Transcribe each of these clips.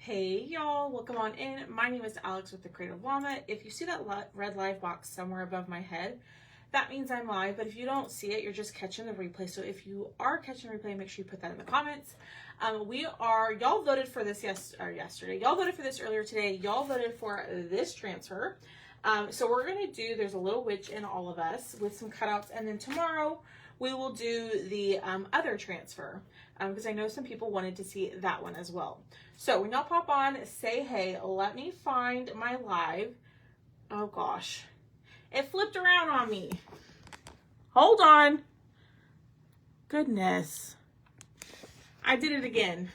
Hey y'all, welcome on in. My name is Alex with the Creative Llama. If you see that red live box somewhere above my head, that means I'm live, but if you don't see it, you're just catching the replay. So if you are catching the replay, make sure you put that in the comments. Y'all voted for this yesterday. Y'all voted for this earlier today. Y'all voted for this transfer. So we're gonna do, there's a little witch in all of us with some cutouts, and then tomorrow we will do the other transfer because I know some people wanted to see that one as well. So when y'all pop on, say hey. Let me find my live. Oh gosh, it flipped around on me. Hold on. Goodness. I did it again.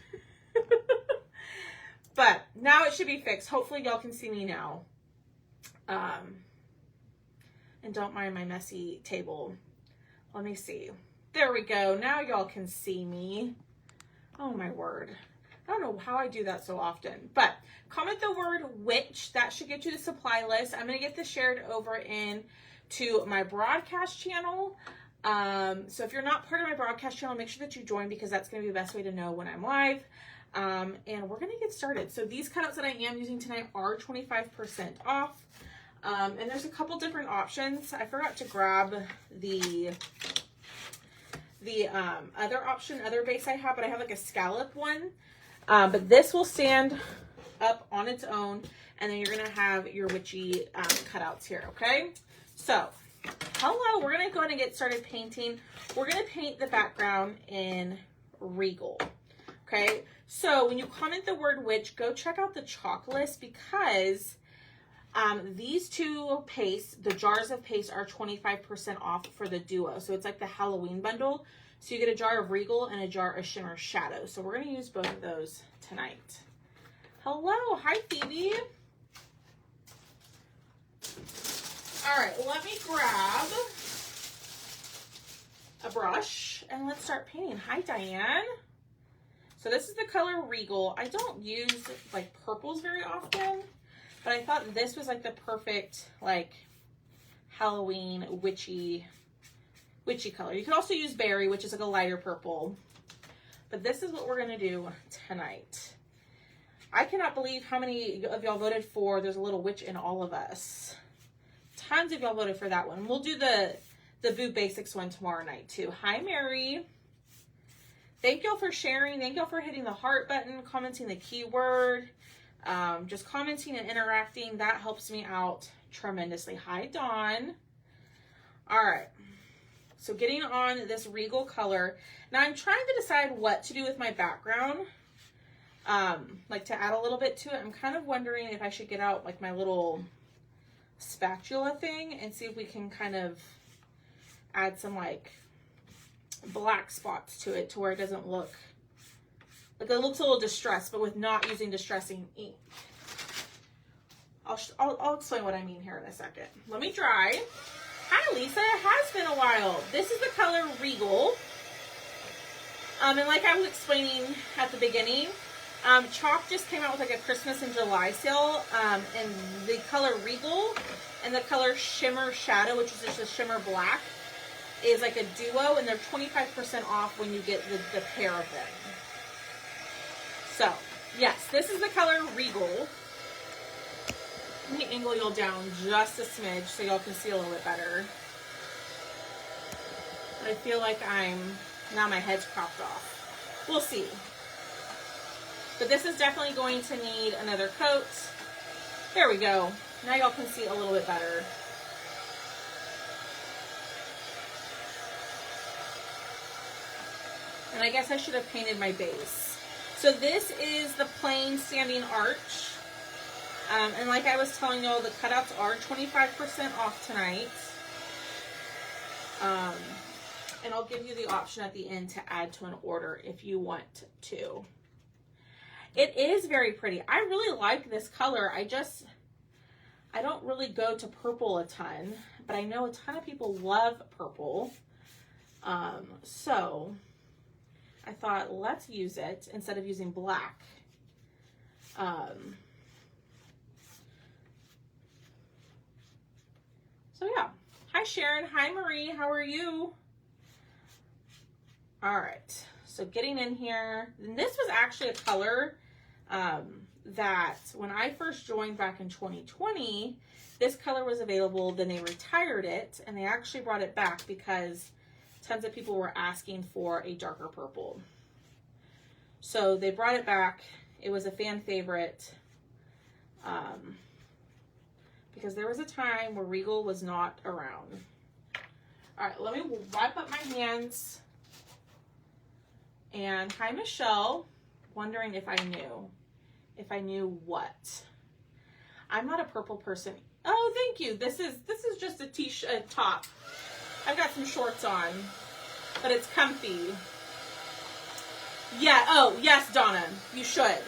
But now it should be fixed. Hopefully y'all can see me now. And don't mind my messy table. Let me see. There we go. Now y'all can see me. Oh my word. I don't know how I do that so often, but comment the word witch. That should get you the supply list. I'm going to get this shared over to my broadcast channel. So if you're not part of my broadcast channel, make sure that you join because that's going to be the best way to know when I'm live. And we're going to get started. So these cutouts that I am using tonight are 25% off. And there's a couple different options. I forgot to grab the other base I have, but I have like a scallop one. But this will stand up on its own, and then you're gonna have your witchy cutouts here, okay? So, hello, we're gonna go ahead and get started painting. We're gonna paint the background in Regal, okay? So when you comment the word witch, go check out the chalk list because these two pastes, the jars of paste, are 25% off for the duo. So it's like the Halloween bundle. So you get a jar of Regal and a jar of Shimmer Shadow. So we're going to use both of those tonight. Hello. Hi, Phoebe. All right. Let me grab a brush and let's start painting. Hi, Diane. So this is the color Regal. I don't use like purples very often, but I thought this was like the perfect like Halloween witchy color. You can also use berry, which is like a lighter purple. But this is what we're going to do tonight. I cannot believe how many of y'all voted for There's a Little Witch in All of Us. Tons of y'all voted for that one. We'll do the Boo Basics one tomorrow night too. Hi, Mary. Thank y'all for sharing. Thank y'all for hitting the heart button, commenting the keyword. Just commenting and interacting. That helps me out tremendously. Hi, Dawn. All right. So getting on this Regal color. Now I'm trying to decide what to do with my background. Like to add a little bit to it. I'm kind of wondering if I should get out like my little spatula thing and see if we can kind of add some like black spots to it to where it doesn't look like it looks a little distressed, but with not using distressing ink. I'll explain what I mean here in a second. Let me dry. Hi, Lisa. It has been a while. This is the color Regal. And like I was explaining at the beginning, Chalk just came out with like a Christmas in July sale. And the color Regal and the color Shimmer Shadow, which is just a shimmer black, is like a duo, and they're 25% off when you get the pair of them. So, yes, this is the color Regal. Let me angle y'all down just a smidge so y'all can see a little bit better. I feel like now my head's cropped off. We'll see. But this is definitely going to need another coat. There we go. Now y'all can see a little bit better. And I guess I should have painted my base. So this is the plain standing arch. And like I was telling y'all, the cutouts are 25% off tonight. And I'll give you the option at the end to add to an order if you want to. It is very pretty. I really like this color. I don't really go to purple a ton, but I know a ton of people love purple. So I thought, let's use it instead of using black. So yeah. Hi, Sharon. Hi, Marie. How are you? All right. So getting in here, and this was actually a color that when I first joined back in 2020, this color was available, then they retired it, and they actually brought it back because tons of people were asking for a darker purple. So they brought it back. It was a fan favorite because there was a time where Regal was not around. All right, let me wipe up my hands. And hi, Michelle. Wondering if I knew. If I knew what? I'm not a purple person. Oh, thank you. This is just a t-shirt, top. I've got some shorts on, but it's comfy. Yeah. Oh, yes, Donna. You should.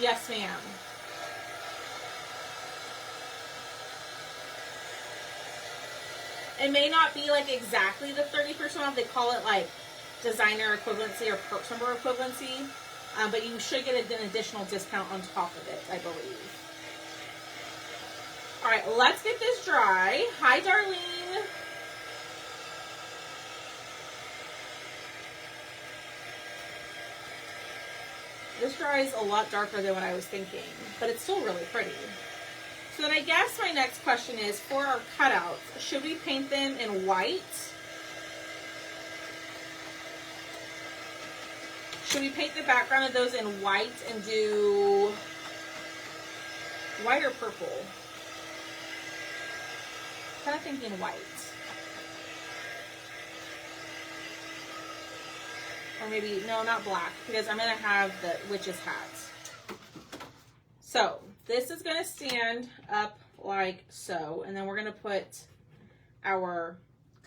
Yes, ma'am. It may not be like exactly the 30% off. They call it like designer equivalency or perks number equivalency. But you should get an additional discount on top of it, I believe. All right, let's get this dry. Hi, Darlene. This dries a lot darker than what I was thinking, but it's still really pretty. So then I guess my next question is, for our cutouts, should we paint them in white? Should we paint the background of those in white and do white or purple? Kind of thinking white. Or maybe, no, not black, because I'm going to have the witch's hats. So this is going to stand up like so, and then we're going to put our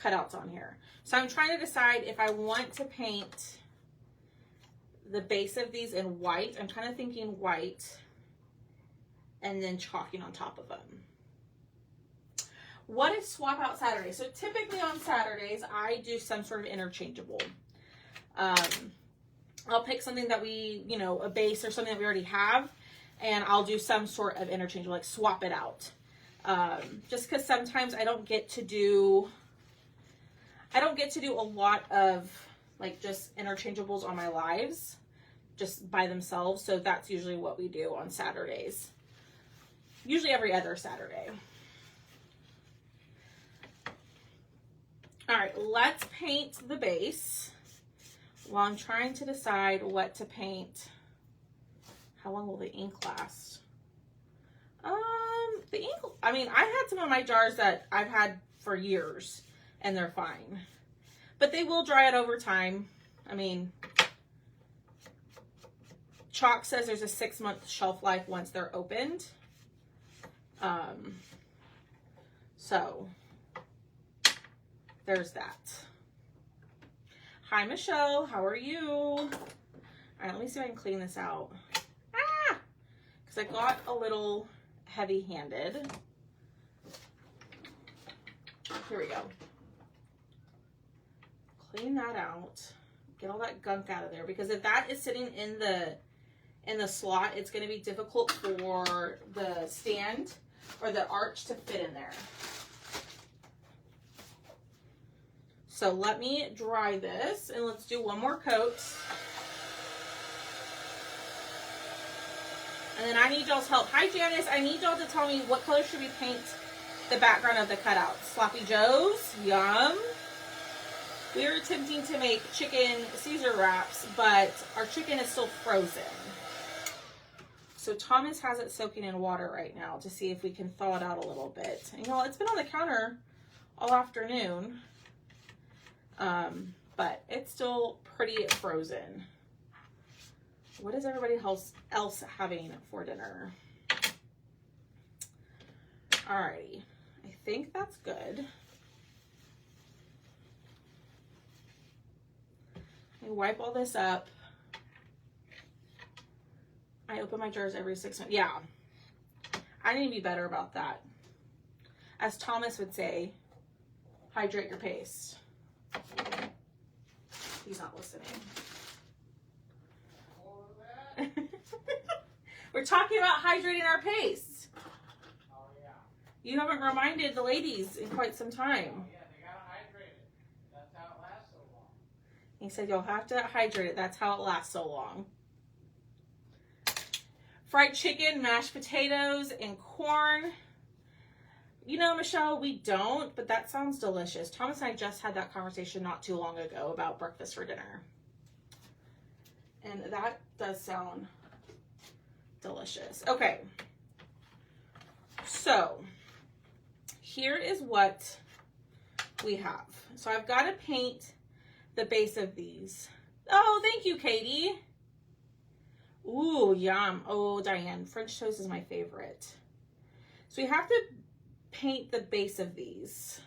cutouts on here. So I'm trying to decide if I want to paint the base of these in white. I'm kind of thinking white and then chalking on top of them. What is swap out Saturday? So typically on Saturdays, I do some sort of interchangeable. I'll pick something that we, you know, a base or something that we already have, and I'll do some sort of interchangeable, like swap it out. Just because sometimes I don't get to do a lot of like just interchangeables on my lives just by themselves. So that's usually what we do on Saturdays. Usually every other Saturday. All right, let's paint the base while I'm trying to decide what to paint. How long will the ink last? The ink, I mean, I had some of my jars that I've had for years and they're fine, but they will dry out over time. I mean, Chalk says there's a 6-month shelf life once they're opened. So there's that. Hi, Michelle. How are you? All right, let me see if I can clean this out. Ah! Because I got a little heavy-handed. Here we go. Clean that out. Get all that gunk out of there, because if that is sitting in the slot, it's going to be difficult for the stand or the arch to fit in there. So let me dry this and let's do one more coat. And then I need y'all's help. Hi, Janice. I need y'all to tell me what color should we paint the background of the cutout. Sloppy Joes. Yum. We were attempting to make chicken Caesar wraps, but our chicken is still frozen. So Thomas has it soaking in water right now to see if we can thaw it out a little bit. You know, it's been on the counter all afternoon, but it's still pretty frozen. What is everybody else having for dinner? Alrighty, I think that's good. I wipe all this up. I open my jars every 6 months. Yeah, I need to be better about that. As Thomas would say, hydrate your paste. He's not listening. We're talking about hydrating our paste. Oh, yeah. You haven't reminded the ladies in quite some time. Oh, yeah, they gotta hydrate it. That's how it lasts so long. He said you'll have to hydrate it. That's how it lasts so long. Fried chicken, mashed potatoes, and corn. You know, Michelle, we don't, but that sounds delicious. Thomas and I just had that conversation not too long ago about breakfast for dinner. And that does sound delicious. Okay. So, here is what we have. So, I've got to paint the base of these. Oh, thank you, Katie. Ooh, yum. Oh, Diane, French toast is my favorite. So, we have to paint the base of these.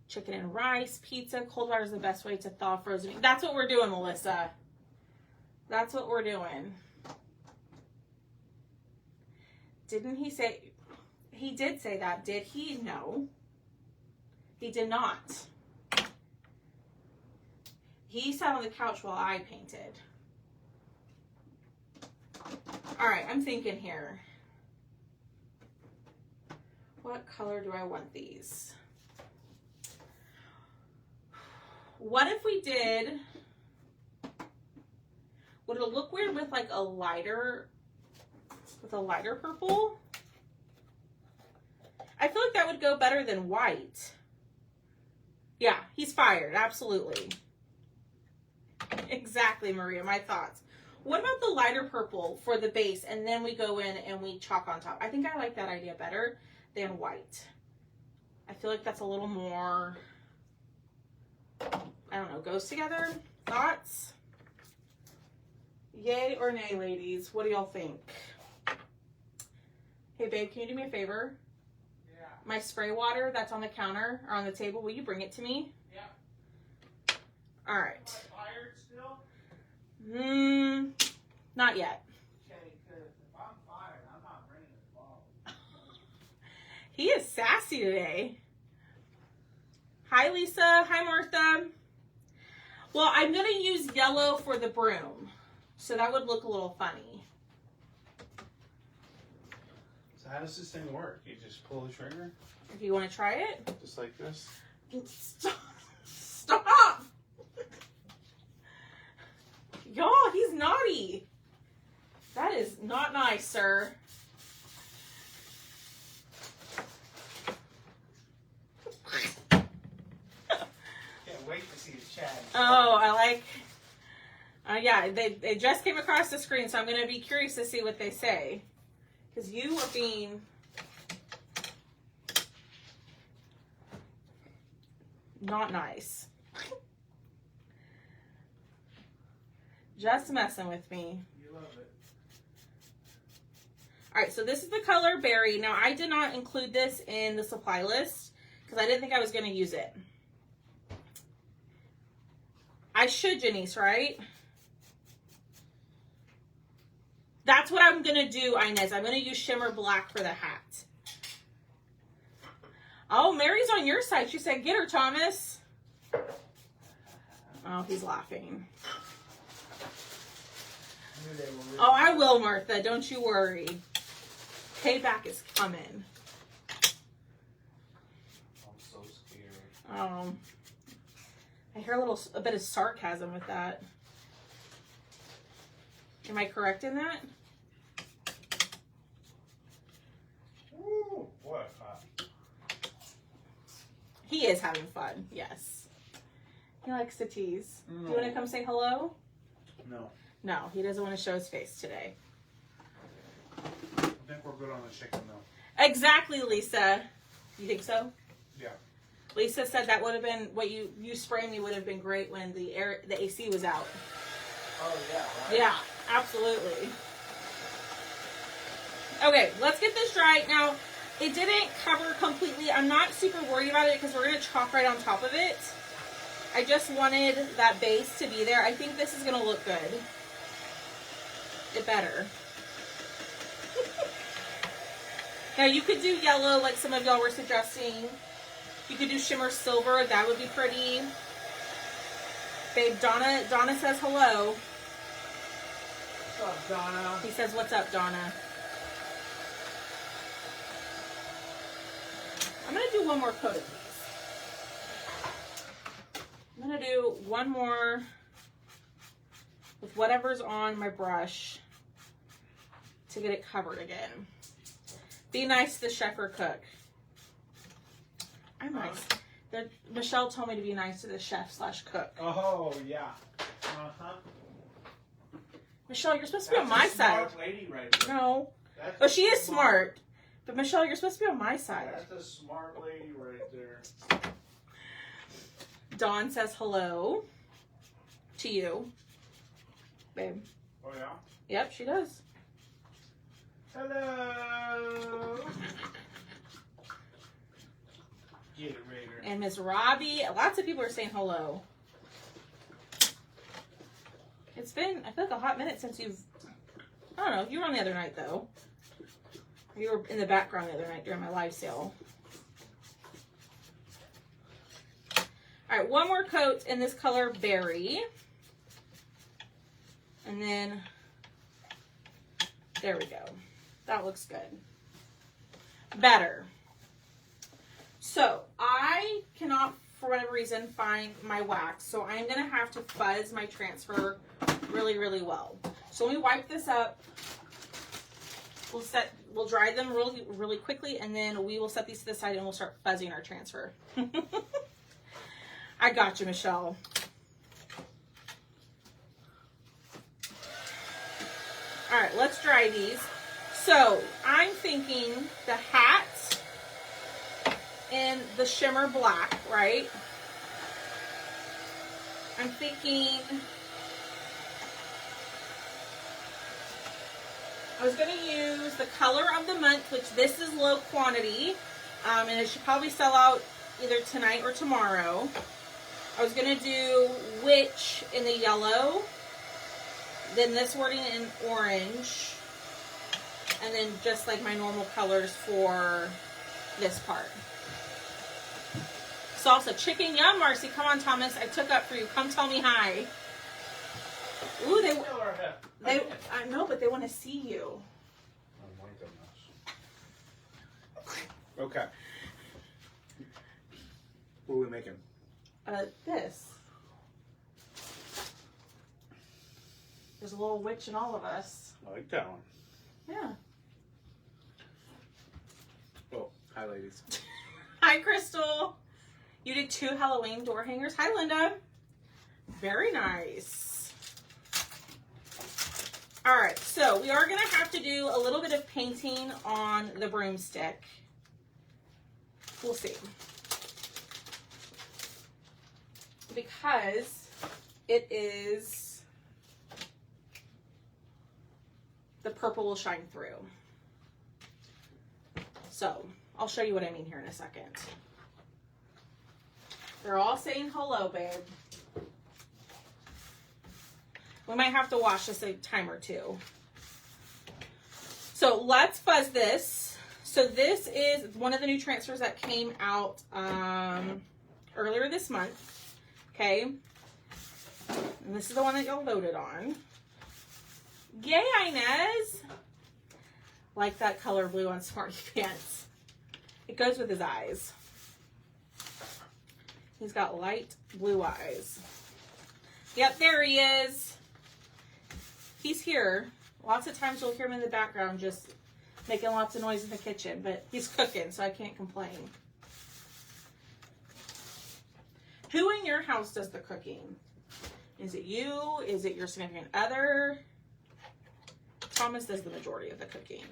Chicken and rice, pizza, cold water is the best way to thaw frozen. That's what we're doing, Melissa. That's what we're doing. Didn't he say, he did say that, did he? No. He did not. He sat on the couch while I painted. All right, I'm thinking here. What color do I want these? What if we did, would it look weird with like a lighter purple? I feel like that would go better than white. Yeah, he's fired, absolutely. Exactly, Maria, my thoughts. What about the lighter purple for the base and then we go in and we chalk on top? I think I like that idea better than white. I feel like that's a little more, I don't know, goes together. Thoughts? Yay or nay, ladies? What do y'all think? Hey, babe, can you do me a favor? Yeah. My spray water that's on the counter or on the table, will you bring it to me? Yeah. All right. Am I fired still? Not yet. Okay, because if I'm fired, I'm not bringing this bottle. He is sassy today. Hi, Lisa. Hi, Martha. Well, I'm going to use yellow for the broom. So that would look a little funny. So how does this thing work? You just pull the trigger? If you want to try it. Just like this? Stop. Stop. Y'all, he's naughty. That is not nice, sir. Can't wait to see the chat. Oh, I like... yeah, they just came across the screen, so I'm going to be curious to see what they say. Because you are being... not nice. Just messing with me. You love it. Alright, so this is the color Berry. Now, I did not include this in the supply list because I didn't think I was going to use it. I should, Janice, right? That's what I'm going to do, Inez. I'm going to use Shimmer Black for the hat. Oh, Mary's on your side. She said, get her, Thomas. Oh, he's laughing. Oh, I will, Martha. Don't you worry. Payback is coming. I'm so scared. Oh. I hear a bit of sarcasm with that. Am I correct in that? Woo! What fun. He is having fun, yes. He likes to tease. No. Do you want to come say hello? No. No, he doesn't want to show his face today. I think we're good on the chicken though. Exactly, Lisa. You think so? Yeah. Lisa said that would have been what you spraying me would have been great when the AC was out. Oh, yeah, right? Yeah, absolutely. Okay, let's get this dry. Now, it didn't cover completely. I'm not super worried about it because we're going to chalk right on top of it. I just wanted that base to be there. I think this is going to look good. It better. Now, you could do yellow like some of y'all were suggesting. You could do shimmer silver. That would be pretty. Babe, Donna says hello. What's up, Donna? He says, what's up, Donna? I'm going to do one more coat of these. I'm going to do one more with whatever's on my brush. to get it covered again. Be nice to the chef or cook. I'm nice. Michelle told me to be nice to the chef / cook. Oh, yeah. Uh-huh. Michelle, you're supposed to be on my side. Smart lady right there. No. That's But she a is smart. But Michelle, you're supposed to be on my side. That's a smart lady right there. Dawn says hello to you, babe. Oh, yeah? Yep, she does. Hello. Get it, Raider. And Miss Robbie, lots of people are saying hello. It's been, I feel like, a hot minute since you've, I don't know, you were on the other night, though. You were in the background the other night during my live sale. All right, one more coat in this color, Berry. And then, there we go. That looks good. Better. So, I cannot, for whatever reason, find my wax. So, I'm going to have to fuzz my transfer really, really well. So, let me wipe this up. We'll dry them really, really quickly, and then we will set these to the side and we'll start fuzzing our transfer. I got you, Michelle. All right, let's dry these. So I'm thinking the hat in the shimmer black, right? I'm thinking I was going to use the color of the month, which this is low quantity, and it should probably sell out either tonight or tomorrow. I was going to do Witch in the yellow, then this wording in orange, and then just like my normal colors for this part. Salsa chicken, yum, Marcy. Come on, Thomas. I took up for you. Come tell me hi. Ooh, I know, but they want to see you. Oh my goodness. Okay. What are we making? This. There's a little witch in all of us. I like that one. Yeah. Oh, hi, ladies. Hi, Crystal. You did 2 Halloween door hangers. Hi, Linda. Very nice. All right, so we are going to have to do a little bit of painting on the broomstick. We'll see. Because it is, the purple will shine through. So I'll show you what I mean here in a second. They're all saying hello, babe. We might have to wash this a time or two. So let's fuzz this. So this is one of the new transfers that came out earlier this month. Okay. And this is the one that y'all voted on. Yay, Inez! Like that color blue on Smarty Pants. It goes with his eyes. He's got light blue eyes. Yep, there he is. He's here. Lots of times you'll hear him in the background just making lots of noise in the kitchen, but he's cooking, so I can't complain. Who in your house does the cooking? Is it you? Is it your significant other? Thomas does the majority of the cooking.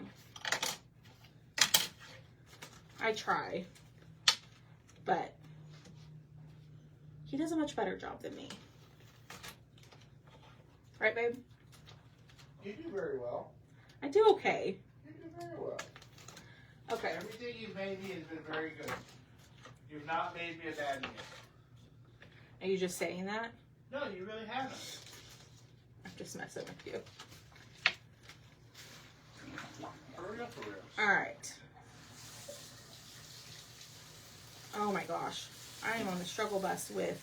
I try, but he does a much better job than me. Right, babe? You do very well. I do okay. You do very well. Okay. Everything you've made me has been very good. You've not made me a bad meal. Are you just saying that? No, you really haven't. I'm just messing with you. Hurry up, Ariel. All right. Oh my gosh. I am on the struggle bus with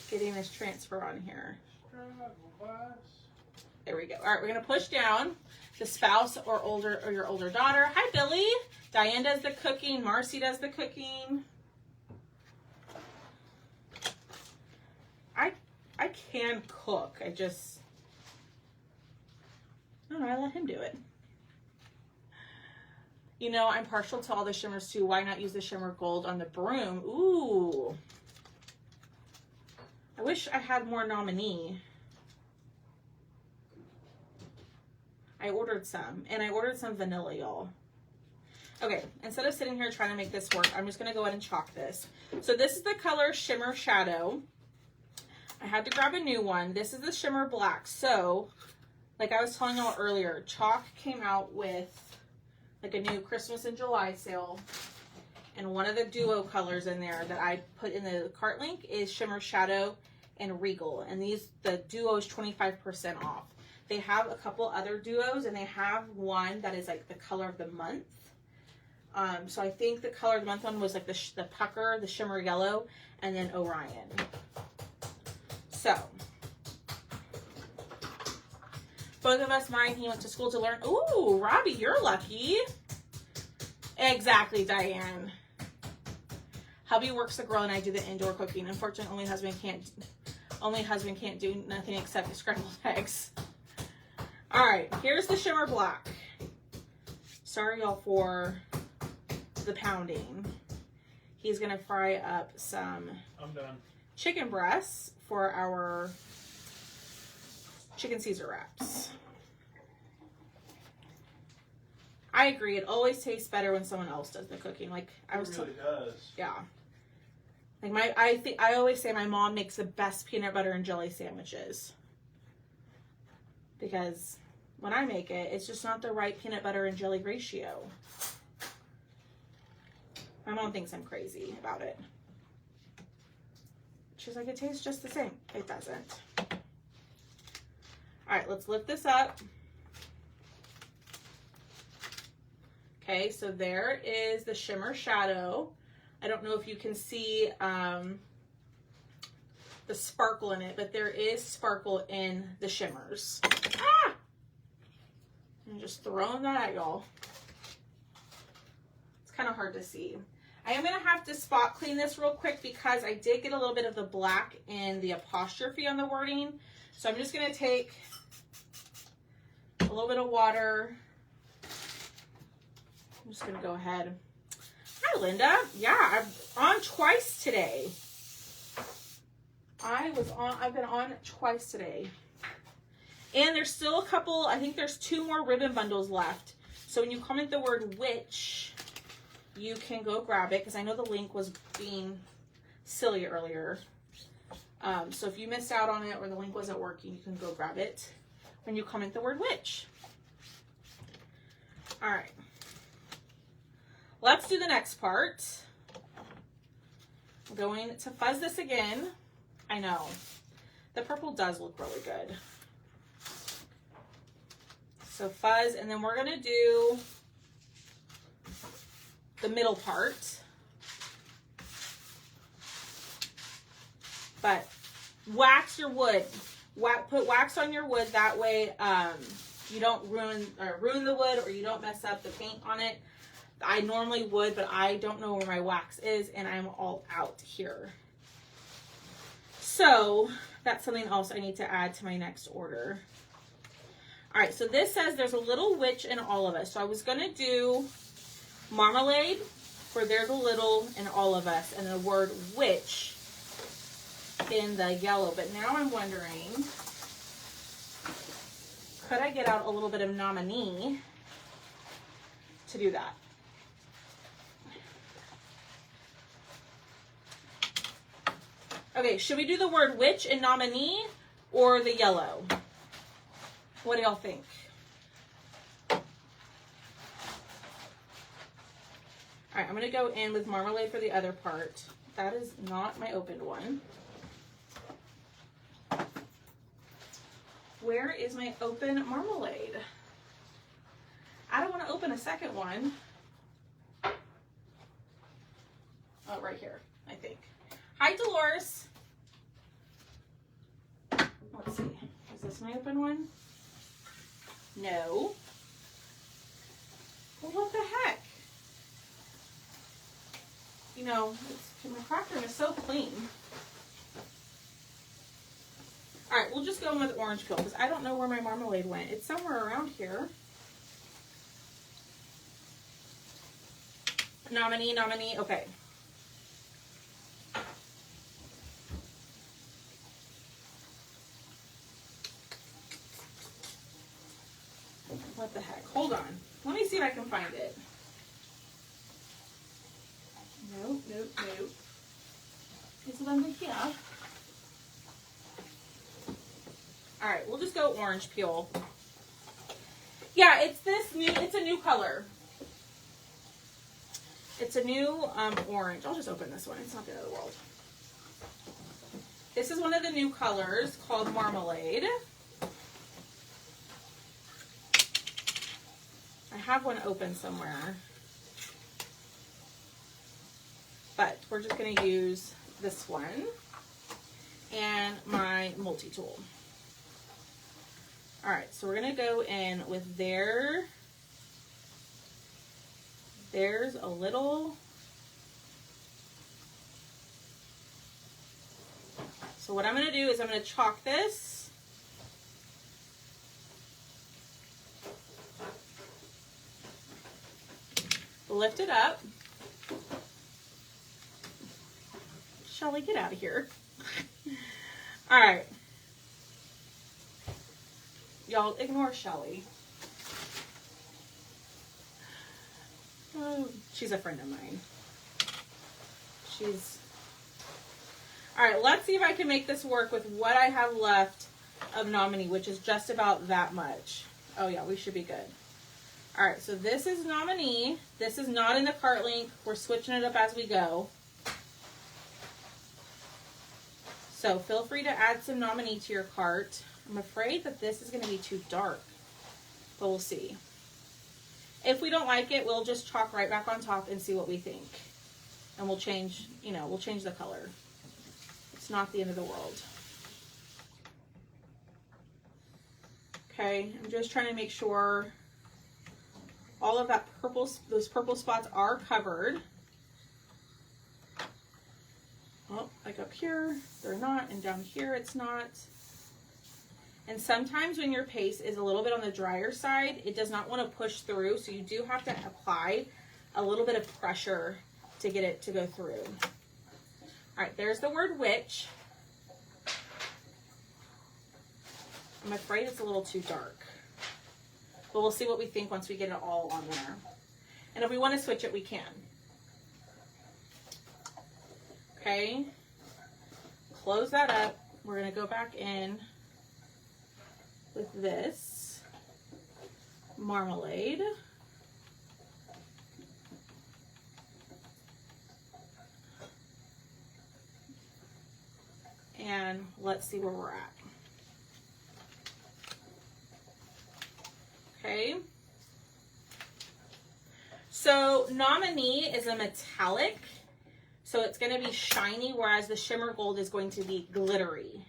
getting this transfer on here. There we go. All right, we're going to push down the spouse or your older daughter. Hi, Billy. Diane does the cooking. Marcy does the cooking. I can cook. I don't know, I let him do it. You know, I'm partial to all the shimmers too. Why not use the shimmer gold on the broom? Ooh. I wish I had more nominee. I ordered some, and I ordered some vanilla, y'all. Okay, instead of sitting here trying to make this work, I'm just going to go ahead and chalk this. So this is the color Shimmer Shadow. I had to grab a new one. This is the Shimmer Black. So, like I was telling y'all earlier, Chalk came out with like a new Christmas in July sale. And one of the duo colors in there that I put in the cart link is Shimmer Shadow and Regal. And the duo is 25% off. They have a couple other duos, and they have one that is like the color of the month. So I think the color of the month one was like the Pucker, the Shimmer Yellow, and then Orion. So, both of us, mine, he went to school to learn. Ooh, Robbie, you're lucky. Exactly, Diane. Hubby works the grill and I do the indoor cooking. Unfortunately, only husband can't do nothing except scrambled eggs. All right, here's the Shimmer Black. Sorry, y'all, for the pounding. He's gonna fry up some chicken breasts for our chicken Caesar wraps. I agree. It always tastes better when someone else does the cooking. Like It really does. Yeah. Like I always say my mom makes the best peanut butter and jelly sandwiches. Because when I make it, it's just not the right peanut butter and jelly ratio. My mom thinks I'm crazy about it. She's like, it tastes just the same. It doesn't. All right, let's lift this up. Okay, so there is the Shimmer Shadow. I don't know if you can see the sparkle in it, but there is sparkle in the shimmers. Ah! I'm just throwing that at y'all. It's kind of hard to see. I am going to have to spot clean this real quick because I did get a little bit of the black in the apostrophe on the wording. So I'm just going to take a little bit of water. I'm just going to go ahead. Hi, Linda. Yeah, I'm on twice today. I've been on twice today. And there's still a couple, I think there's 2 more ribbon bundles left. So when you comment the word witch, you can go grab it because I know the link was being silly earlier. So if you missed out on it or the link wasn't working, you can go grab it when you comment the word witch. All right. Let's do the next part. I'm going to fuzz this again. I know. The purple does look really good. So fuzz, and then we're going to do the middle part. But wax your wood. Put wax on your wood. That way you don't ruin the wood or you don't mess up the paint on it. I normally would, but I don't know where my wax is, and I'm all out here. So that's something else I need to add to my next order. All right, so this says there's a little witch in all of us. So I was going to do marmalade for there's a little in all of us, and the word witch in the yellow. But now I'm wondering, could I get out a little bit of nominee to do that? Okay, should we do the word witch in nominee or the yellow? What do y'all think? All right, I'm going to go in with marmalade for the other part. That is not my opened one. Where is my open marmalade? I don't want to open a second one. Oh, right here, I think. Hi, Dolores. Let's see. Is this my open one? No. Well, what the heck? You know, my craft room is so clean. All right, we'll just go in with orange peel because I don't know where my marmalade went. It's somewhere around here. Nominee, okay. What the heck? Hold on. Let me see if I can find it. Nope. Is it under here? All right, we'll just go orange peel. Yeah, it's a new color. It's a new orange. I'll just open this one. It's not the end of the world. This is one of the new colors called Marmalade. I have one open somewhere. But we're just going to use this one and my multi-tool. All right, so we're going to go in with there's a little. So what I'm going to do is I'm going to chalk this. Lift it up. Shelly, get out of here. All right. Y'all ignore Shelly. Oh, she's a friend of mine. All right, let's see if I can make this work with what I have left of Nominee, which is just about that much. Oh yeah, we should be good. All right, so this is Nominee. This is not in the cart link. We're switching it up as we go. So feel free to add some Nominee to your cart. I'm afraid that this is going to be too dark, but we'll see. If we don't like it, we'll just chalk right back on top and see what we think. And we'll change, we'll change the color. It's not the end of the world. Okay, I'm just trying to make sure all of that those purple spots are covered. Oh, like up here, they're not, and down here it's not. And sometimes when your paste is a little bit on the drier side, it does not want to push through, so you do have to apply a little bit of pressure to get it to go through. All right, there's the word witch. I'm afraid it's a little too dark, but we'll see what we think once we get it all on there. And if we want to switch it, we can. Okay, close that up. We're going to go back in with this Marmalade. And let's see where we're at. Okay. So Nominee is a metallic, so it's going to be shiny, whereas the shimmer gold is going to be glittery.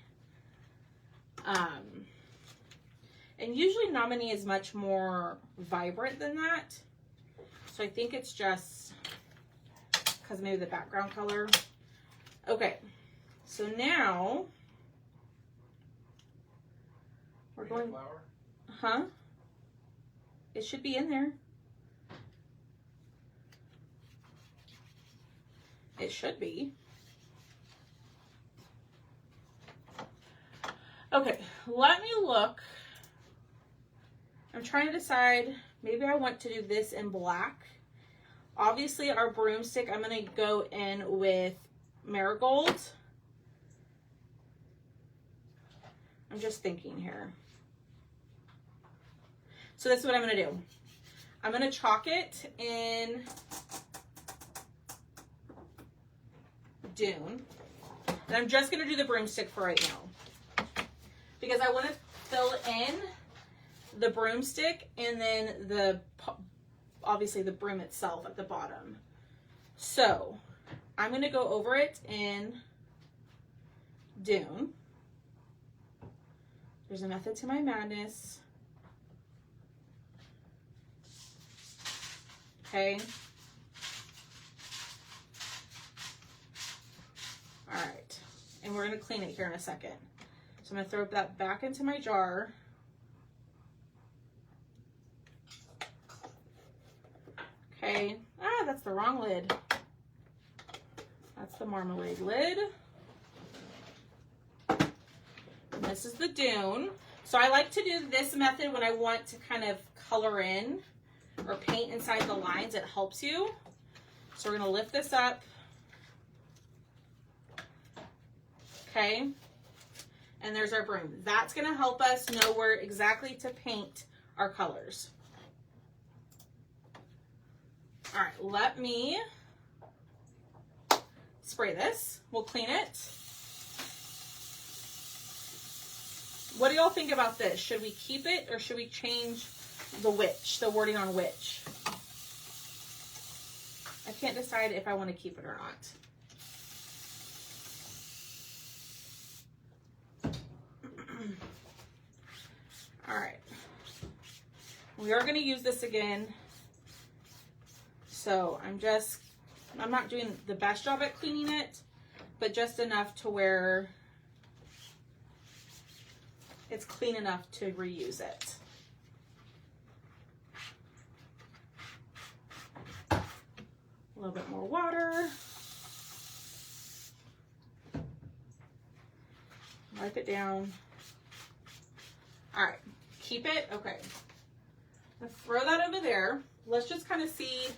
And usually Nominee is much more vibrant than that. So I think it's just because maybe the background color. Okay. So now we're going. Flour? Huh? It should be in there. It should be. Okay, let me look. I'm trying to decide, maybe I want to do this in black. Obviously our broomstick, I'm going to go in with marigold. I'm just thinking here. So this is what I'm going to do. I'm going to chalk it in Dune. And I'm just going to do the broomstick for right now, because I want to fill in the broomstick and then obviously the broom itself at the bottom. So I'm going to go over it in Dune. There's a method to my madness. Okay. All right. And we're going to clean it here in a second. So I'm going to throw that back into my jar. Okay. Ah, that's the wrong lid. That's the marmalade lid. And this is the dune. So I like to do this method when I want to kind of color in or paint inside the lines. It helps you. So we're going to lift this up. Okay. And there's our broom. That's going to help us know where exactly to paint our colors. All right, let me spray this. We'll clean it. What do y'all think about this? Should we keep it or should we change the witch, the wording on witch? I can't decide if I want to keep it or not. All right. We are going to use this again. So I'm not doing the best job at cleaning it, but just enough to where it's clean enough to reuse it. A little bit more water. Wipe it down. All right, keep it. Okay. I'm gonna throw that over there. Let's just kind of see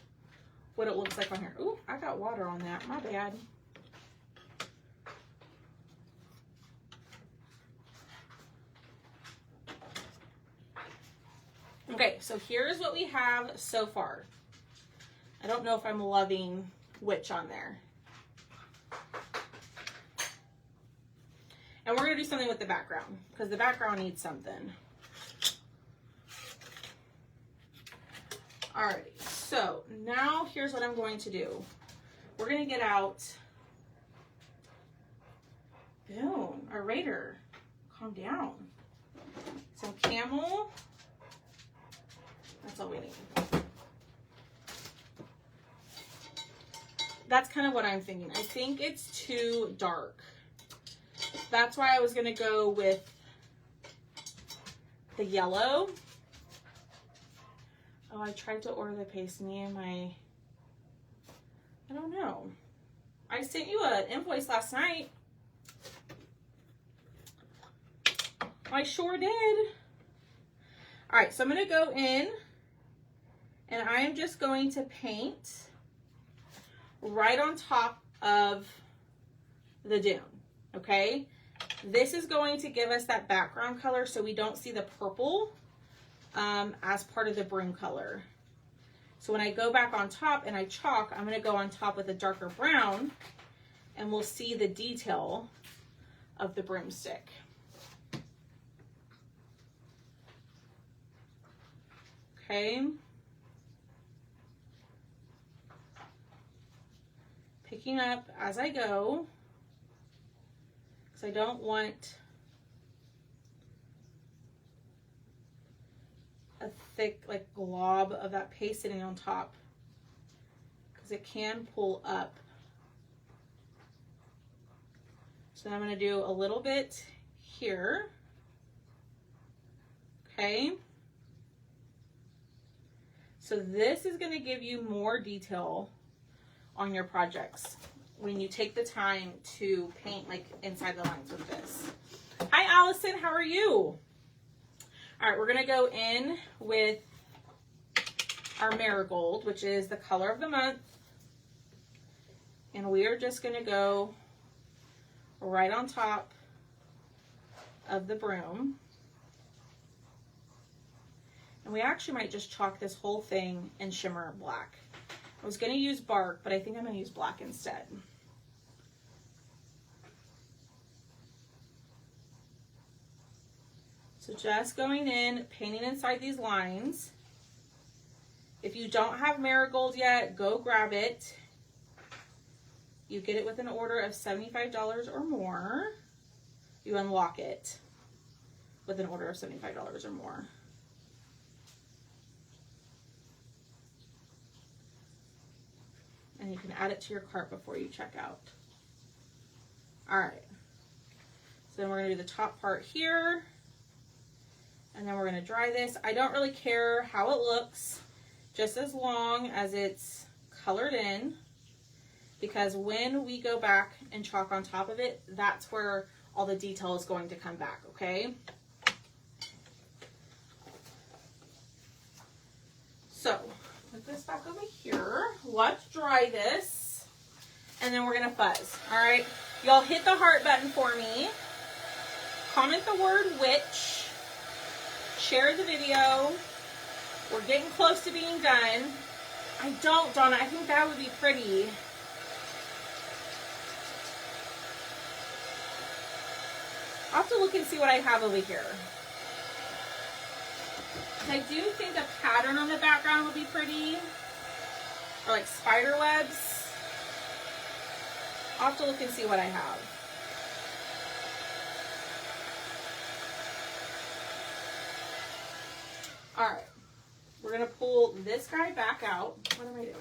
what it looks like on here. Ooh, I got water on that. My bad. Okay, so here's what we have so far. I don't know if I'm loving witch on there. And we're going to do something with the background because the background needs something. Alrighty, so now here's what I'm going to do. We're going to get out, boom, a Raider, calm down. Some camel, that's all we need. That's kind of what I'm thinking. I think it's too dark. That's why I was going to go with the yellow. Oh, I tried to order the paste. I don't know. I sent you an invoice last night. I sure did. All right, so I'm going to go in and I am just going to paint right on top of the dune, okay? This is going to give us that background color so we don't see the purple as part of the broom color. So when I go back on top and I chalk, I'm going to go on top with a darker brown and we'll see the detail of the broomstick. Okay. Picking up as I go because I don't want a thick like glob of that paste sitting on top because it can pull up. So I'm going to do a little bit here. Okay. So this is going to give you more detail on your projects when you take the time to paint like inside the lines with this. Hi Allison, how are you? All right, we're gonna go in with our marigold, which is the color of the month. And we are just gonna go right on top of the broom. And we actually might just chalk this whole thing in shimmer black. I was gonna use bark, but I think I'm gonna use black instead. So just going in, painting inside these lines. If you don't have marigold yet, go grab it. You get it with an order of $75 or more. You unlock it with an order of $75 or more. And you can add it to your cart before you check out. All right. So then we're gonna do the top part here. And then we're gonna dry this. I don't really care how it looks, just as long as it's colored in, because when we go back and chalk on top of it, that's where all the detail is going to come back, okay? So, put this back over here. Let's dry this, and then we're gonna fuzz, all right? Y'all hit the heart button for me. Comment the word witch. Share the video. We're getting close to being done. I don't, Donna. I think that would be pretty. I'll have to look and see what I have over here. I do think a pattern on the background would be pretty. Or like spider webs. I'll have to look and see what I have. All right, we're gonna pull this guy back out. What am I doing?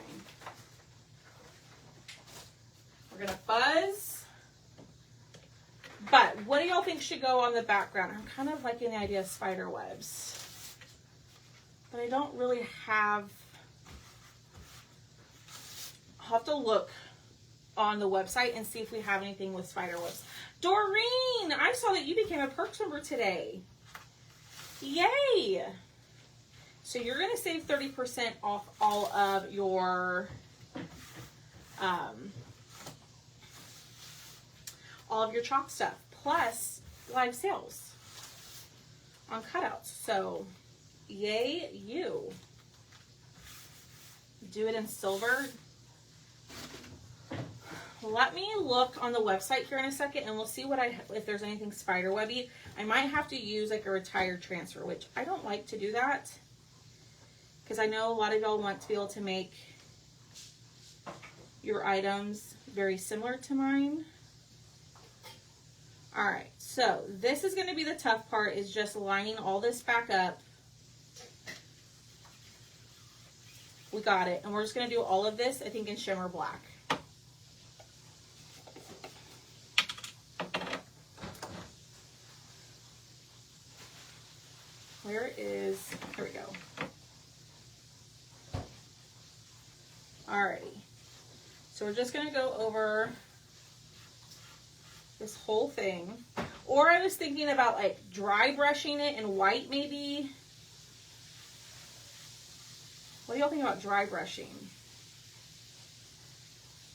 We're gonna fuzz. But what do y'all think should go on the background? I'm kind of liking the idea of spider webs. But I don't really have, I'll have to look on the website and see if we have anything with spider webs. Doreen, I saw that you became a Perks member today. Yay! So you're going to save 30% off all of your chalk stuff, plus live sales on cutouts. So yay you. Do it in silver. Let me look on the website here in a second, and we'll see what if there's anything spider webby. I might have to use like a retired transfer, which I don't like to do that, because I know a lot of y'all want to be able to make your items very similar to mine. All right, so this is going to be the tough part, is just lining all this back up. We got it, and we're just going to do all of this, I think, in shimmer black. Where is, here we go. Alrighty, so we're just gonna go over this whole thing. Or I was thinking about like dry brushing it in white maybe. What do y'all think about dry brushing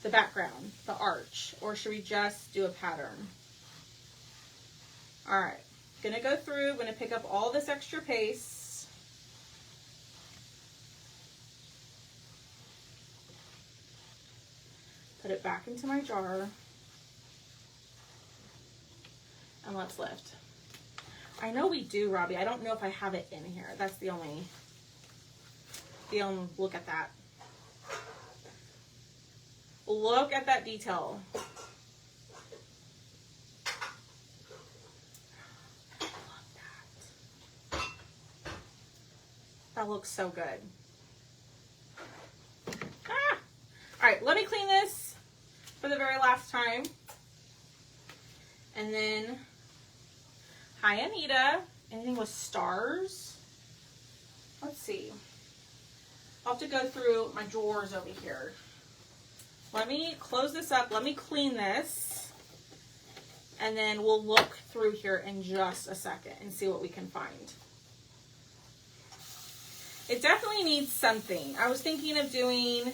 the background, the arch, or should we just do a pattern? All right, gonna go through, gonna pick up all this extra paste. Put it back into my jar. And let's lift. I know we do, Robbie. I don't know if I have it in here. That's the only look at that. Look at that detail. I love that. That looks so good. Ah! All right, let me clean this for the very last time. And then, hi Anita. Anything with stars? Let's see. I'll have to go through my drawers over here. Let me close this up. Let me clean this. And then we'll look through here in just a second and see what we can find. It definitely needs something. I was thinking of doing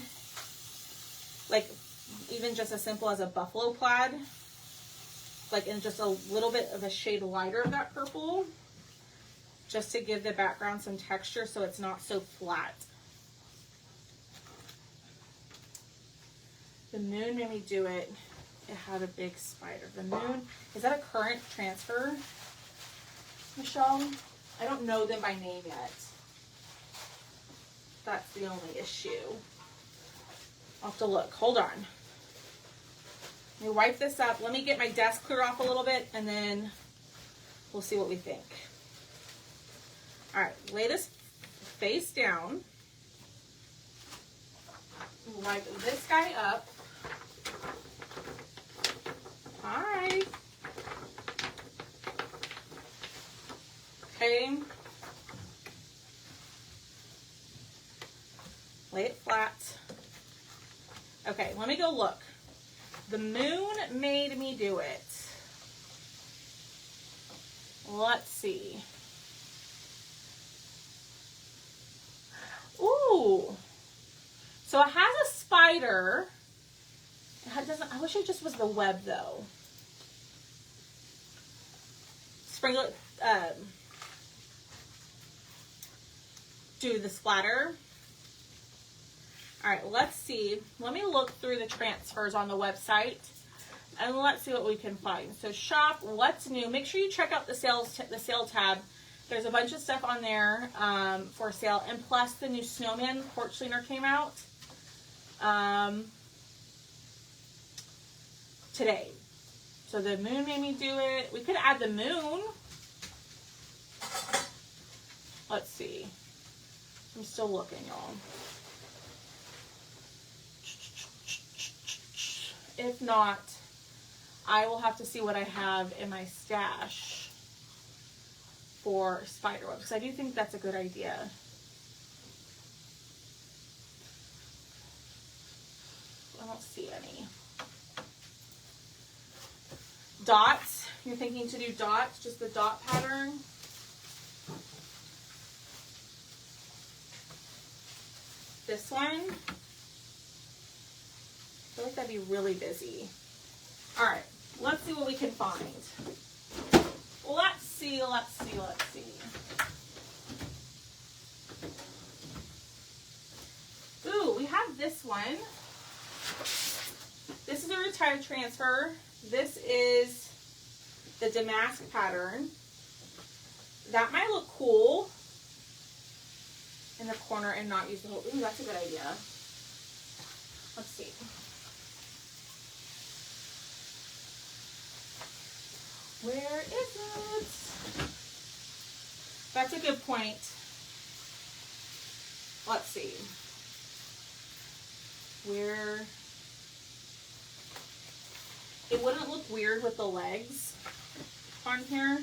like even just as simple as a buffalo plaid, like in just a little bit of a shade lighter of that purple, just to give the background some texture so it's not so flat. The moon made me do it. It had a big spider. The moon, is that a current transfer, Michelle? I don't know them by name yet. That's the only issue. I'll have to look. Hold on. Let me wipe this up. Let me get my desk clear off a little bit, and then we'll see what we think. All right, lay this face down. Wipe this guy up. Hi. Okay. Lay it flat. Okay, let me go look. The moon made me do it. Let's see. Ooh. So it has a spider. It doesn't, I wish it just was the web though. Sprinkle, do the splatter. All right, let's see. Let me look through the transfers on the website and let's see what we can find. So shop, what's new? Make sure you check out the sale tab. There's a bunch of stuff on there for sale, and plus the new snowman porch cleaner came out today. So the moon made me do it. We could add the moon. Let's see. I'm still looking, y'all. If not, I will have to see what I have in my stash for spiderweb, because I do think that's a good idea. I don't see any. Dots. You're thinking to do dots, just the dot pattern. This one. I feel like that'd be really busy. All right, let's see what we can find. Let's see. Ooh, we have this one. This is a retired transfer. This is the damask pattern. That might look cool in the corner and not use the whole. Ooh, that's a good idea. Let's see. Where is it? That's a good point. Let's see. Where... It wouldn't look weird with the legs on here.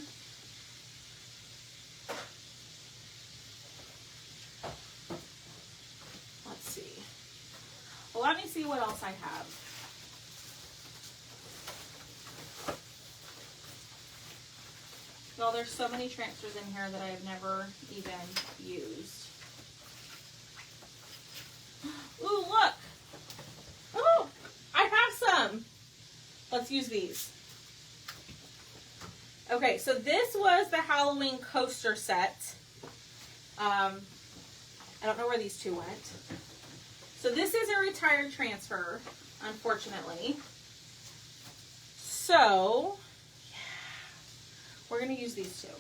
Let's see. Well, let me see what else I have. Well, there's so many transfers in here that I have never even used. Ooh, look! Oh, I have some! Let's use these. Okay, so this was the Halloween coaster set. I don't know where these two went. So this is a retired transfer, unfortunately. So, we're going to use these two.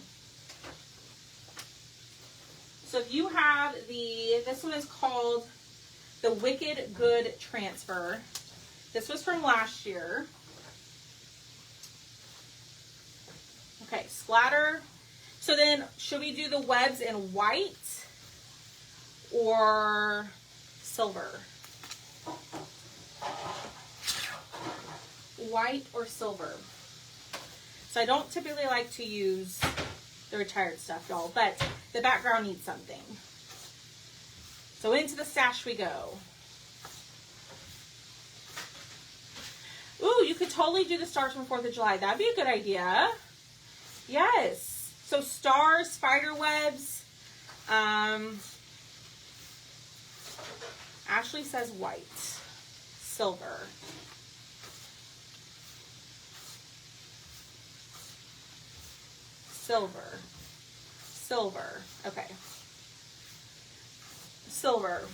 So if you have this one is called the Wicked Good Transfer. This was from last year. Okay, splatter. So then, should we do the webs in white or silver? White or silver? So I don't typically like to use the retired stuff, y'all, but the background needs something. So into the stash we go. Ooh, you could totally do the stars from 4th of July. That'd be a good idea. Yes. So stars, spider webs. Ashley says white. Silver. Silver. Silver. Okay. Silver.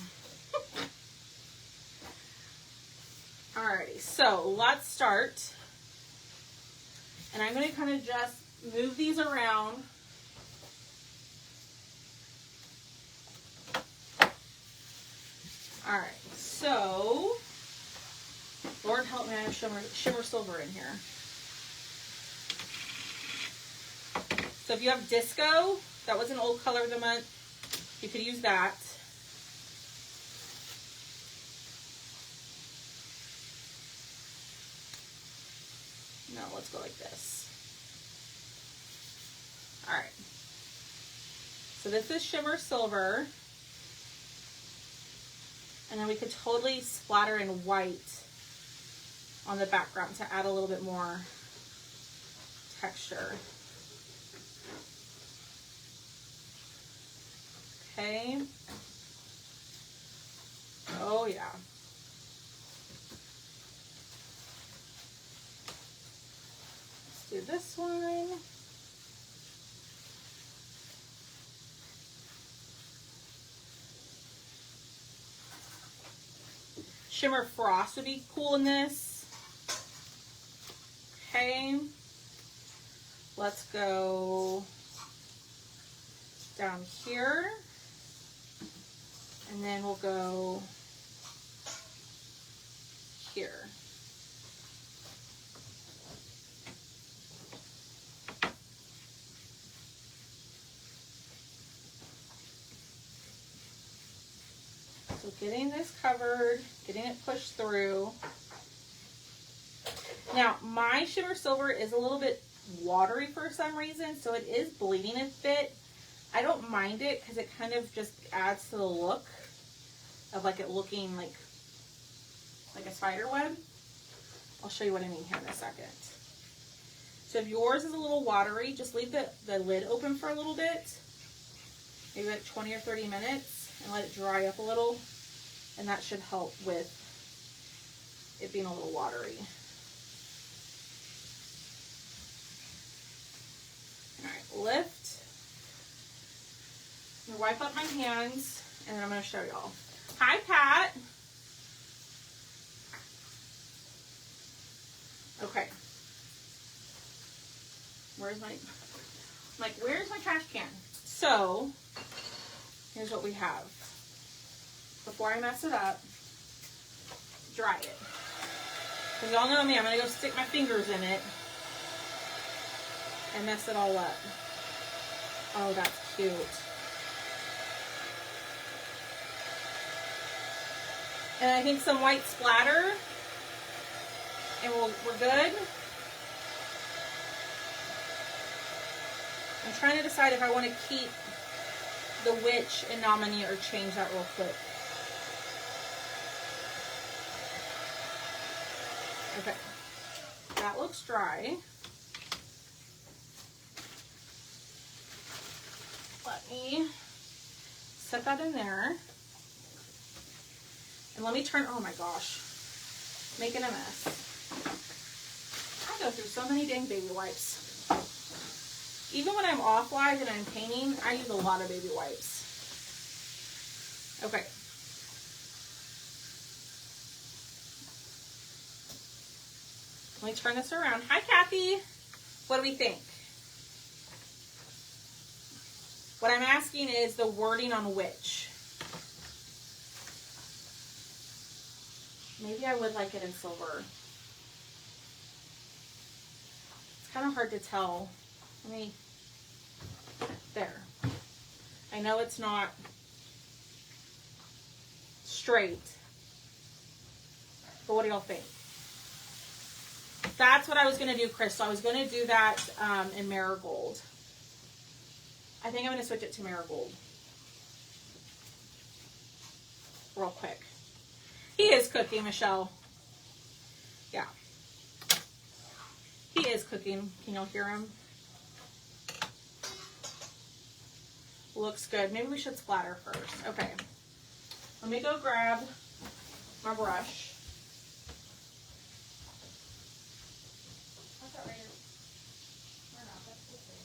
Alrighty, so let's start. And I'm going to kind of just move these around. Alright, so Lord help me, I have shimmer silver in here. So if you have disco, that was an old color of the month, you could use that. No, let's go like this. All right. So this is shimmer silver. And then we could totally splatter in white on the background to add a little bit more texture. Okay. Oh yeah. Let's do this one. Shimmer frost would be cool in this. Okay. Let's go down here. And then we'll go here. So getting this covered, getting it pushed through. Now, my shimmer silver is a little bit watery for some reason, so it is bleeding a bit. I don't mind it because it kind of just adds to the look of like it looking like a spider web. I'll show you what I mean here in a second. So if yours is a little watery, just leave the lid open for a little bit, maybe like 20 or 30 minutes, and let it dry up a little, and that should help with it being a little watery. All right, lift. I'm gonna wipe up my hands, and then I'm gonna show y'all. Hi, Pat. Okay. Where's my trash can? So, here's what we have. Before I mess it up, dry it. Because y'all know me, I'm gonna go stick my fingers in it and mess it all up. Oh, that's cute. And I think some white splatter, and we're good. I'm trying to decide if I want to keep the witch and nominee or change that real quick. Okay, that looks dry. Let me set that in there. And let me turn, oh my gosh, making a mess. I go through so many dang baby wipes. Even when I'm off live and I'm painting, I use a lot of baby wipes. Okay. Let me turn this around. Hi, Kathy. What do we think? What I'm asking is the wording on witch. Maybe I would like it in silver. It's kind of hard to tell. Let me, there. I know it's not straight, but what do y'all think? That's what I was going to do, Chris. So I was going to do that in marigold. I think I'm going to switch it to marigold. Real quick. He is cooking, Michelle. Yeah. He is cooking. Can y'all hear him? Looks good. Maybe we should splatter first. Okay. Let me go grab my brush. What's that right here? Or not, that's okay.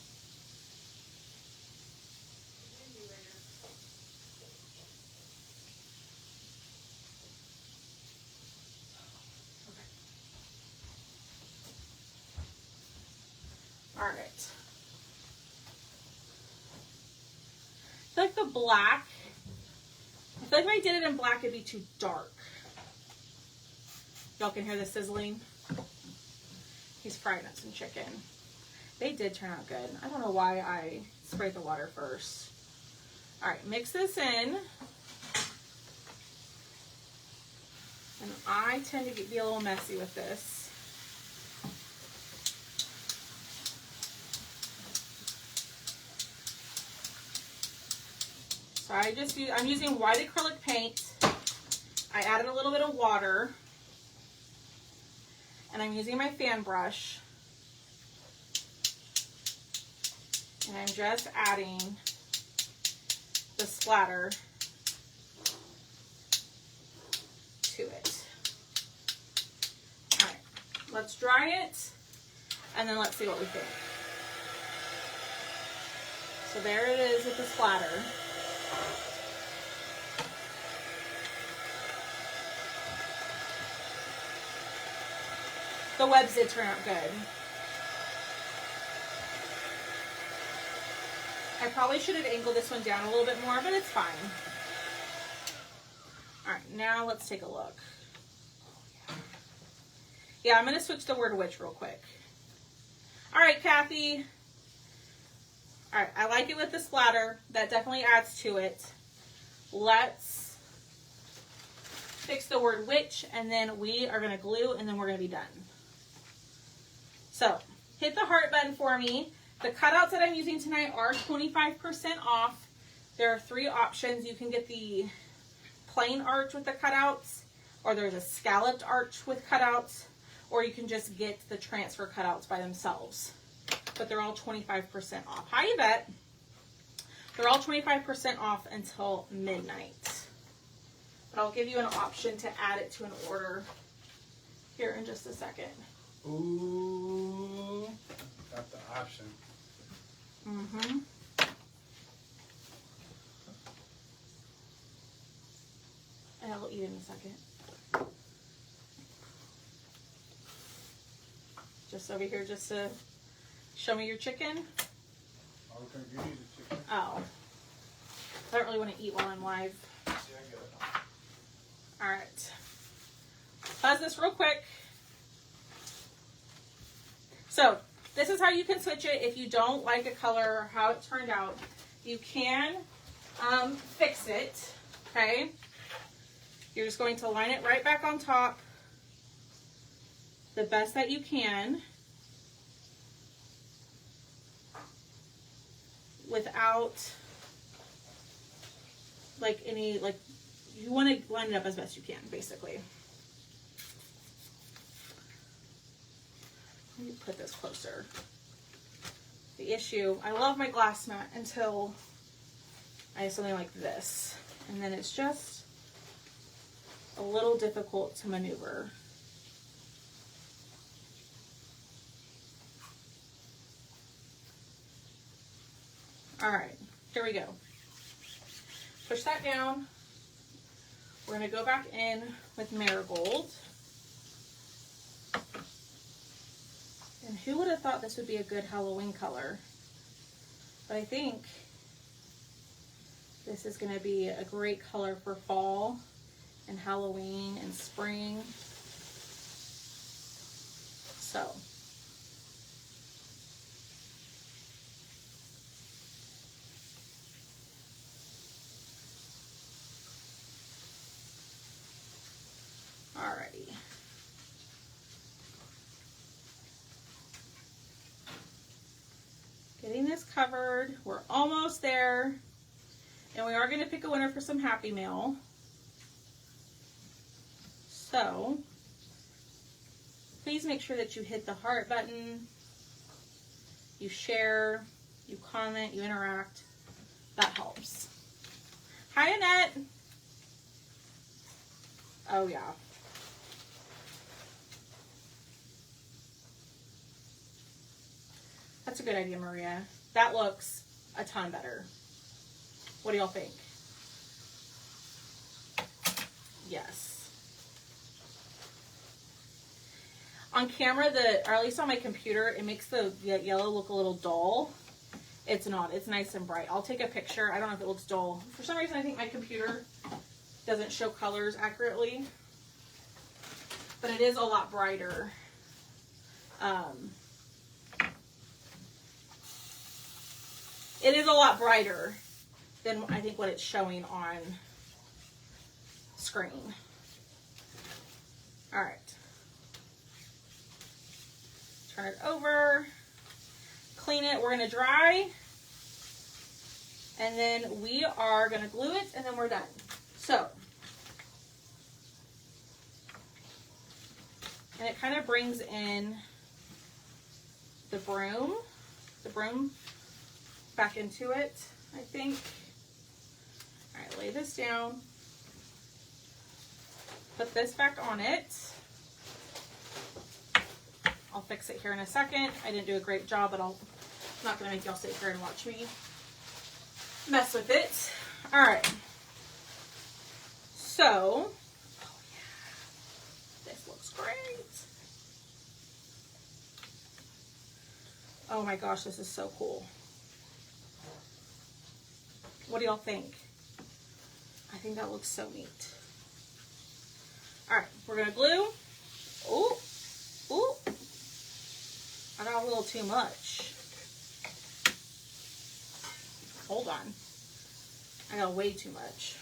All right. I feel like the black, I feel like if I did it in black, it'd be too dark. Y'all can hear the sizzling. He's frying up some chicken. They did turn out good. I don't know why I sprayed the water first. All right, mix this in. And I tend to be a little messy with this. So I'm using white acrylic paint. I added a little bit of water. And I'm using my fan brush. And I'm just adding the splatter to it. All right, let's dry it, and then let's see what we think. So there it is with the splatter. The webs did turn out good. I probably should have angled this one down a little bit more, but it's fine. All right, now let's take a look. Yeah, I'm going to switch the word witch real quick. All right, Kathy. All right, I like it with the splatter. That definitely adds to it. Let's fix the word witch, and then we are going to glue, and then we're going to be done. So, hit the heart button for me. The cutouts that I'm using tonight are 25% off. There are 3 options. You can get the plain arch with the cutouts, or there's a scalloped arch with cutouts, or you can just get the transfer cutouts by themselves. But they're all 25% off. Hi, Yvette. They're all 25% off until midnight. But I'll give you an option to add it to an order here in just a second. Ooh, got the option. Mm-hmm. And I'll eat in a second. Just over here, just to show me your chicken. I was going to give you the chicken. Oh. I don't really want to eat while I'm live. Yeah, I get it. Alright. Pause this real quick. So, this is how you can switch it if you don't like a color or how it turned out. You can fix it, okay? You're just going to line it right back on top the best that you can without you want to line it up as best you can, basically. Let me put this closer. The issue, I love my glass mat until I have something like this. And then it's just a little difficult to maneuver. All right, here we go. Push that down. We're gonna go back in with marigold. And who would have thought this would be a good Halloween color? But I think this is gonna be a great color for fall and Halloween and spring. So. Alrighty. Getting this covered. We're almost there. And we are going to pick a winner for some Happy Mail. So, please make sure that you hit the heart button, you share, you comment, you interact. That helps. Hi, Annette. Oh, yeah. That's a good idea, Maria. That looks a ton better. What do y'all think? Yes. On camera, or at least on my computer, it makes the yellow look a little dull. It's not. It's nice and bright. I'll take a picture. I don't know if it looks dull. For some reason, I think my computer doesn't show colors accurately. But it is a lot brighter. It is a lot brighter than I think what it's showing on screen. All right. Turn it over. Clean it. We're going to dry. And then we are going to glue it, and then we're done. So, and it kind of brings in the broom back into it, I think. All right, lay this down. Put this back on it. I'll fix it here in a second. I didn't do a great job, but I'm not going to make y'all sit here and watch me mess with it. All right. So, oh yeah, this looks great. Oh my gosh, this is so cool. What do y'all think? I think that looks so neat. All right, we're gonna glue. Ooh, ooh. I got a little too much. Hold on. I got way too much.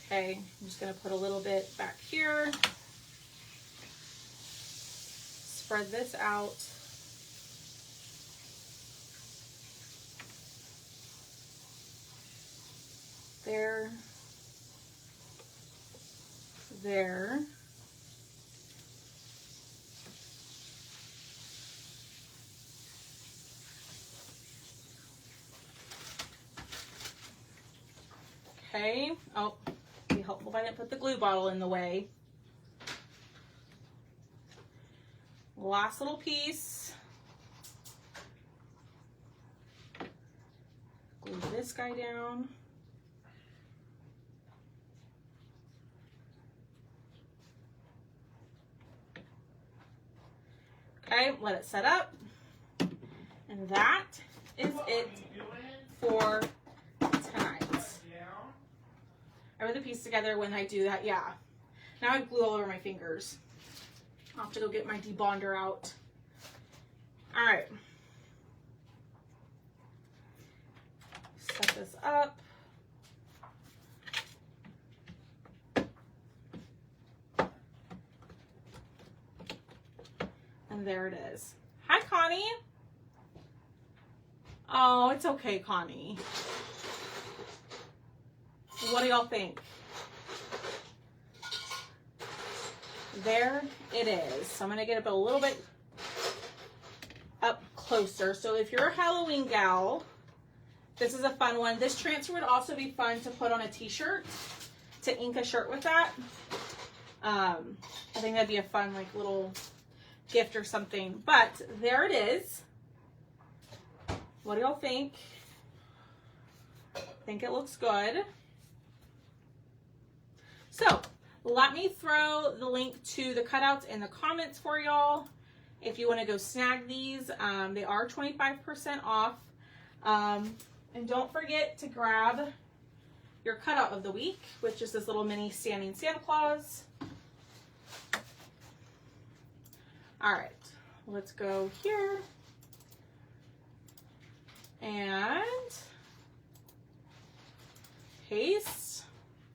Okay, I'm just gonna put a little bit back here. Spread this out. There. There. Okay. Oh, be helpful if I didn't put the glue bottle in the way. Last little piece. Glue this guy down. Okay, let it set up. And that is it for tonight. I put the piece together when I do that, yeah. Now I have glue all over my fingers. I'll have to go get my debonder out. All right. Set this up. And there it is. Hi, Connie. Oh, it's okay, Connie. What do y'all think? There it is. So I'm going to get up a little bit up closer. So if you're a Halloween gal, this is a fun one. This transfer would also be fun to put on a t-shirt, to ink a shirt with that. I think that'd be a fun like little gift or something. But there it is. What do y'all think? Think it looks good. So let me throw the link to the cutouts in the comments for y'all. If you want to go snag these, they are 25% off. And don't forget to grab your cutout of the week, which is this little mini standing Santa Claus. All right, let's go here. And paste.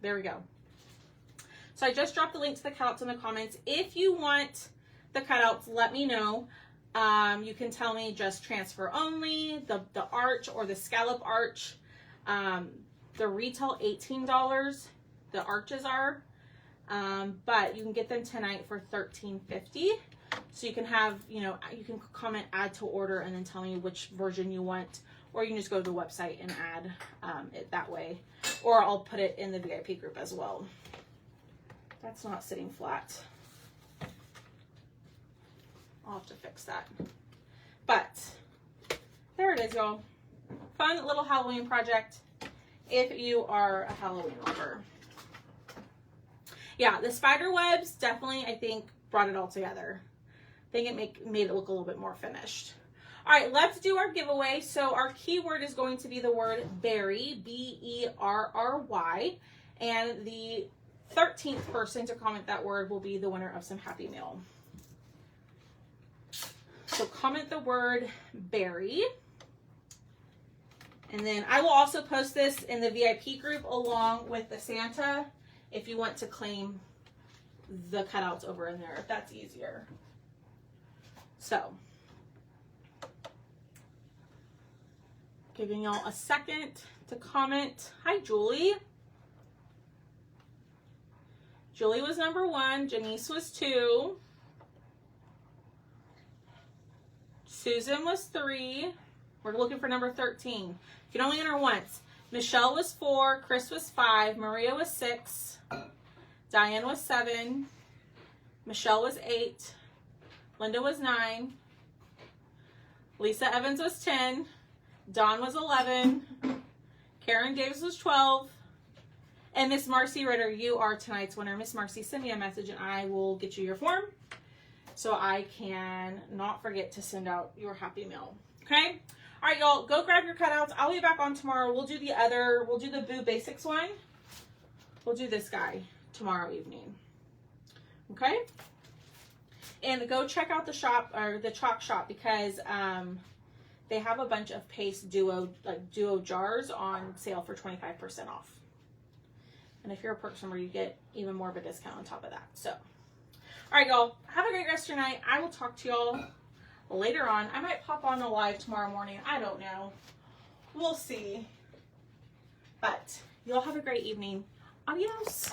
There we go. So I just dropped the link to the cutouts in the comments. If you want the cutouts, let me know. You can tell me just transfer only, the arch or the scallop arch. The retail $18, the arches are, but you can get them tonight for $13.50. So you can have, you know, you can comment add to order and then tell me which version you want, or you can just go to the website and add it that way, or I'll put it in the VIP group as well. That's not sitting flat. I'll have to fix that. But there it is, y'all. Fun little Halloween project if you are a Halloween lover. Yeah, the spider webs definitely, I think, brought it all together. I think it made it look a little bit more finished. All right, let's do our giveaway. So our keyword is going to be the word berry, B-E-R-R-Y, and the 13th person to comment that word will be the winner of some Happy Meal. So comment the word berry. And then I will also post this in the VIP group along with the Santa if you want to claim the cutouts over in there, if that's easier. So Giving y'all a second to comment. Hi, Julie. Julie was number 1. Janice was 2. Susan was 3. We're looking for number 13. You can only enter once. Michelle was 4. Chris was 5. Maria was 6. Diane was 7. Michelle was 8. Linda was 9. Lisa Evans was 10. Dawn was 11. Karen Davis was 12. And Miss Marcy Ritter, you are tonight's winner. Miss Marcy, send me a message and I will get you your form so I can not forget to send out your happy mail. Okay? All right, y'all, go grab your cutouts. I'll be back on tomorrow. We'll do the Boo Basics one. We'll do this guy tomorrow evening. Okay? And go check out the shop, or the chalk shop, because they have a bunch of paste duo jars on sale for 25% off. And if you're a perks member, you get even more of a discount on top of that. So, all right, y'all, have a great rest of your night. I will talk to y'all later on. I might pop on a live tomorrow morning. I don't know. We'll see. But y'all have a great evening. Adios.